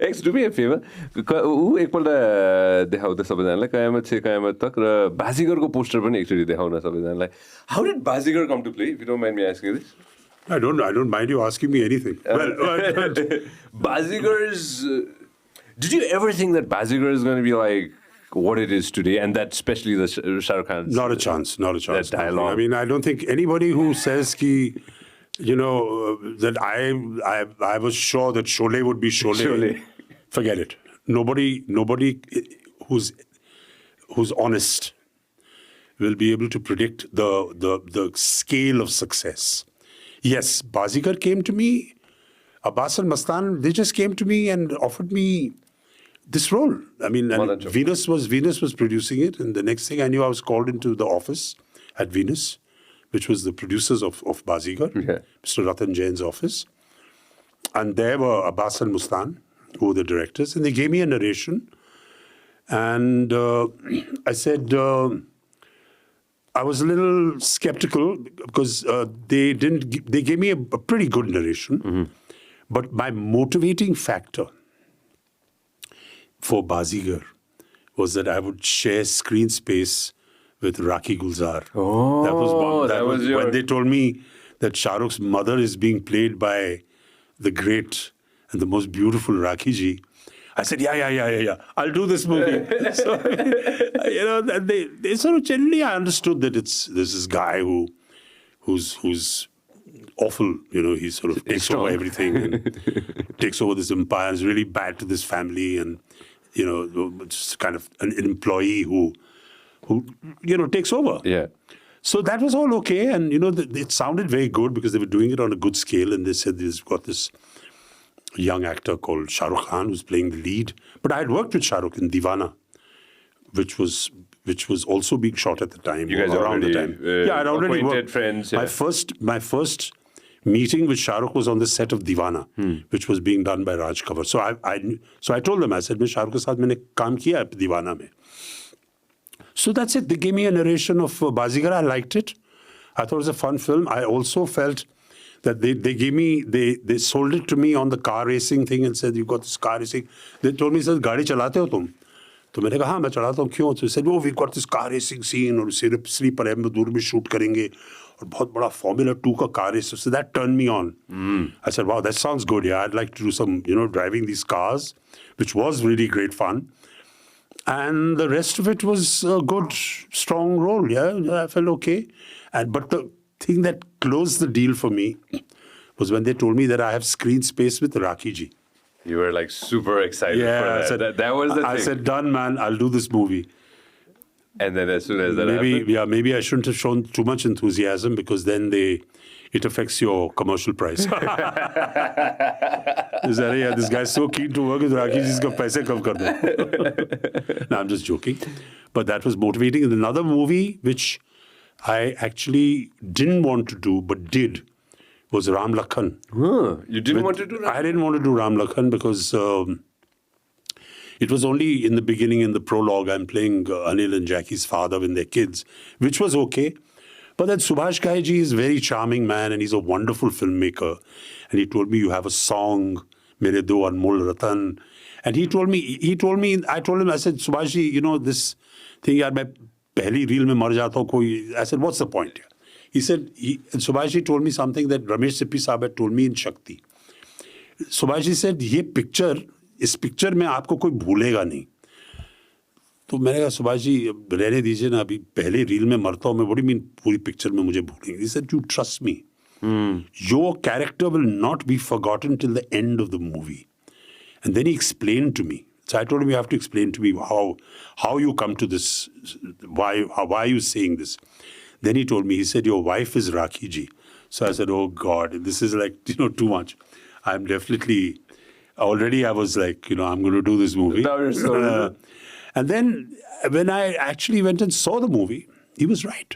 X, do me a favor. ऊ एकपल्ट देखाउ त सबैजनालाई कयामत से कयामत तक र बाजीगरको पोस्टर पनि एकचोटि देखाउन सबैजनालाई. How did Baazigar come to play, if you don't mind me asking this? I don't mind you asking me anything. Baazigar's... did you ever think that Baazigar is going to be like what it is today, and that especially the Shah Rukh Khan? Not a chance. That dialogue. I mean, I don't think anybody who says that I was sure that Sholay would be Sholay. Forget it. Nobody who's honest will be able to predict the scale of success. Yes, Baazigar came to me, Abbas and Mastan, they just came to me and offered me this role. I mean, and Venus was producing it, and the next thing I knew, I was called into the office at Venus, which was the producers of Baazigar, Mr. Ratan Jain's office. And there were Abbas and Mustan, who were the directors, and they gave me a narration. And I said, I was a little skeptical because they gave me a pretty good narration. Mm-hmm. But my motivating factor for Baazigar was that I would share screen space with Rakhi Gulzar. Oh, that was when they told me that Shah Rukh's mother is being played by the great and the most beautiful Rakhi ji. I said, yeah, I'll do this movie. So, they sort of generally I understood that there's this guy who's awful, he sort of takes over everything and takes over this empire, is really bad to this family, and just kind of an employee who takes over. Yeah. So that was all okay, and it sounded very good because they were doing it on a good scale, and they said they've got this young actor called Shah Rukh Khan who's playing the lead. But I had worked with Shah Rukh in Deewana, which was also being shot at the time. You guys around already, the time. I'd already worked. Friends. Yeah. My first meeting with Shah Rukh was on the set of Deewana, which was being done by Raj Kavar. So I told them, I said, "मैं Shah Rukh के साथ मैंने काम किया है Deewana में." So that's it. They gave me a narration of Baazigar. I liked it. I thought it was a fun film. I also felt that they sold it to me on the car racing thing and said, "You got this car racing." They told me, "Sir, गाड़ी चलाते हो तुम?" तो मैंने कहा, "हाँ, मैं चलाता हूँ." "क्यों?" So they said, "Oh, we got this car racing scene और स्लीपर है, में दूर में shoot करेंगे और बहुत बड़ा Formula 2 का car race." So that turned me on. I said, "Wow, that sounds good. Yeah, I'd like to do some, driving these cars," which was really great fun. And the rest of it was a good, strong role. Yeah, I felt okay. But the thing that closed the deal for me was when they told me that I have screen space with Rakhi ji. You were like super excited for that. I said, that was the thing. I said, "Done, man. I'll do this movie." And then as soon as that happened? Maybe I shouldn't have shown too much enthusiasm because then it affects your commercial price. This guy's so keen to work with Rakhi ji, iska paise kam kar do. No, I'm just joking. But that was motivating. And another movie which I actually didn't want to do but did was Ram Lakhan. You didn't want to do that? I didn't want to do Ram Lakhan because it was only in the beginning, in the prologue, I'm playing Anil and Jackie's father with their kids, which was okay. But then Subhash Ghai ji is a very charming man and he's a wonderful filmmaker. And he told me, "You have a song, Mere Do Anmol Ratan." And I told him, I said, "Subhash ji, this thing, yaar, main pehli reel mein mar jata hu koi." I said, "What's the point here?" He said, and Subhash ji told me something that Ramesh Sippy Saab had told me in Shakti. Subhash ji said, इस picture में आपको कोई भूलेगा नहीं. तो मैंने कहा, "सुभाष जी रहने दीजिए ना, अभी पहले रील में मरता हूँ मैं, बड़ी मीन पूरी पिक्चर में मुझे भूलेंगे." He said, "You trust me. Your character will not be forgotten till the end of the movie." And then he explained to me. So I told him, "You have to explain to me how you come to this, why are you saying this?" Then he told me, he said, "Your wife is Rakhi ji." So I said, "Oh God, this is like, too much. I'm definitely, already I was like, I'm going to do this movie." And then when I actually went and saw the movie, he was right.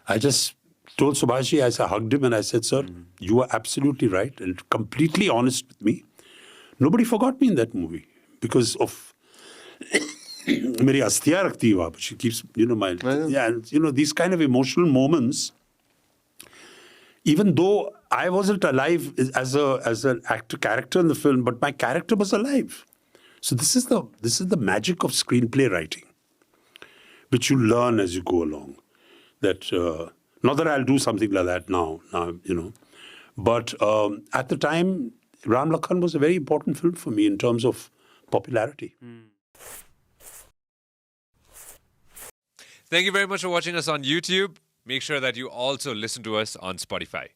I just told Subhash ji, I hugged him and I said, "Sir, you are absolutely right and completely honest with me. Nobody forgot me in that movie because of Meri astiya rakhti hai, she keeps, these kind of emotional moments, even though I wasn't alive as an actor character in the film, but my character was alive. So this is the magic of screenplay writing, which you learn as you go along. That not that I'll do something like that now, but at the time, Ram Lakhan was a very important film for me in terms of popularity. Thank you very much for watching us on YouTube. Make sure that you also listen to us on Spotify.